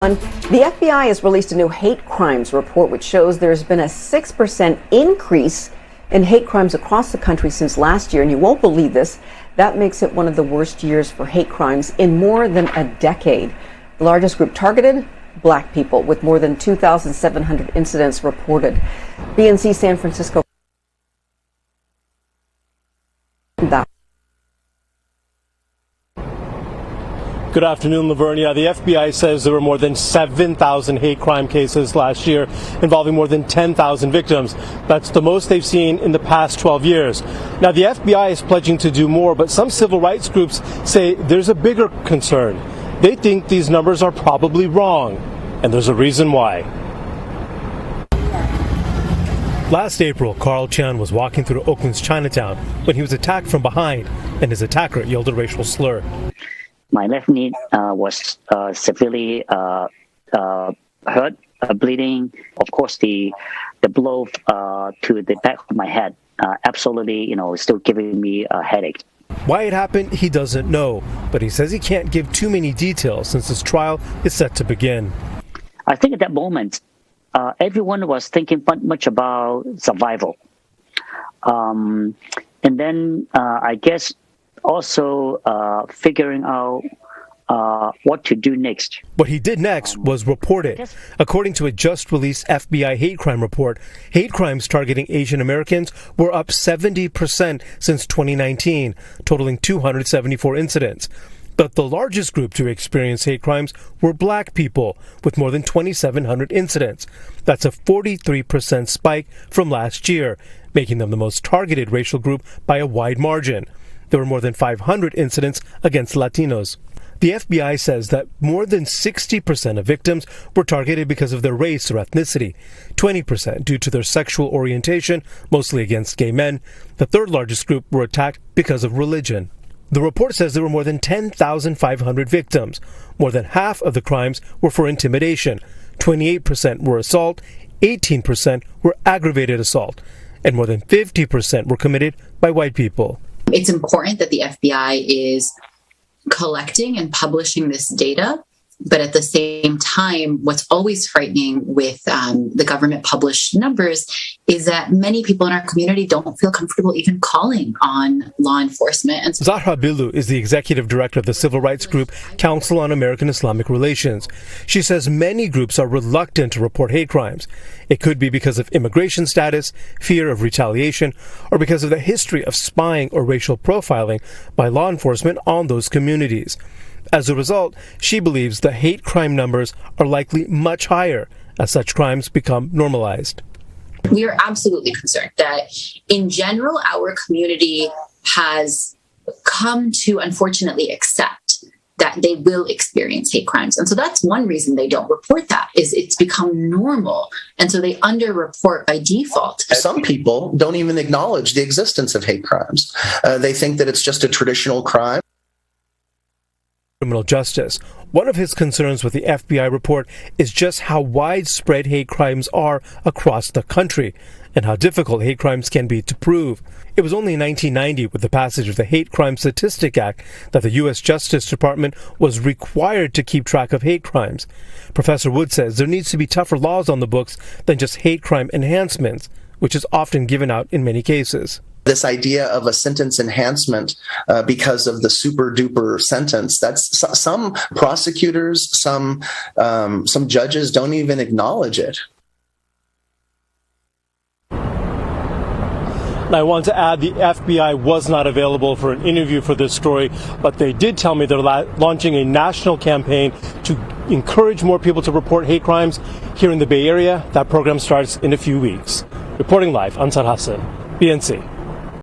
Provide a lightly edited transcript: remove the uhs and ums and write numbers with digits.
The FBI has released a new hate crimes report which shows there's been a 6% increase in hate crimes across the country since last year. And you won't believe this, that makes it one of the worst years for hate crimes in more than a decade. The largest group targeted, Black people, with more than 2,700 incidents reported. BNC San Francisco. Good afternoon, Lavernia. The FBI says there were more than 7,000 hate crime cases last year involving more than 10,000 victims. That's the most they've seen in the past 12 years. Now, the FBI is pledging to do more, but some civil rights groups say there's a bigger concern. They think these numbers are probably wrong, and there's a reason why. Last April, Carl Chan was walking through Oakland's Chinatown when he was attacked from behind, and his attacker yelled a racial slur. My left knee was severely hurt, bleeding. Of course, the blow to the back of my head absolutely, still giving me a headache. Why it happened, he doesn't know, but he says he can't give too many details since his trial is set to begin. I think at that moment, everyone was thinking much about survival. And then I guess also figuring out what to do next. What he did next was report it. According to a just-released FBI hate crime report, hate crimes targeting Asian Americans were up 70% since 2019, totaling 274 incidents. But the largest group to experience hate crimes were Black people, with more than 2,700 incidents. That's a 43% spike from last year, making them the most targeted racial group by a wide margin. There were more than 500 incidents against Latinos. The FBI says that more than 60% of victims were targeted because of their race or ethnicity, 20% due to their sexual orientation, mostly against gay men. The third largest group were attacked because of religion. The report says there were more than 10,500 victims. More than half of the crimes were for intimidation, 28% were assault, 18% were aggravated assault, and more than 50% were committed by white people. It's important that the FBI is collecting and publishing this data, but at the same time, what's always frightening with the government published numbers is that many people in our community don't feel comfortable even calling on law enforcement. And Zahra Billoo is the executive director of the civil rights group Council on American Islamic Relations. She says many groups are reluctant to report hate crimes. It could be because of immigration status, fear of retaliation, or because of the history of spying or racial profiling by law enforcement on those communities. As a result, she believes the hate crime numbers are likely much higher as such crimes become normalized. We are absolutely concerned that, in general, our community has come to, unfortunately, accept that they will experience hate crimes. And so that's one reason they don't report that, is it's become normal. And so they underreport by default. Some people don't even acknowledge the existence of hate crimes. They think that it's just a traditional crime. Criminal justice. One of his concerns with the FBI report is just how widespread hate crimes are across the country and how difficult hate crimes can be to prove. It was only in 1990, with the passage of the Hate Crime Statistic Act, that the U.S. Justice Department was required to keep track of hate crimes. Professor Wood says there needs to be tougher laws on the books than just hate crime enhancements, which is often given out in many cases. This idea of a sentence enhancement because of the super duper sentence, that's some prosecutors, some judges don't even acknowledge it. I want to add the FBI was not available for an interview for this story, but they did tell me they're launching a national campaign to encourage more people to report hate crimes here in the Bay Area. That program starts in a few weeks. Reporting live, Ansar Hassan, BNC.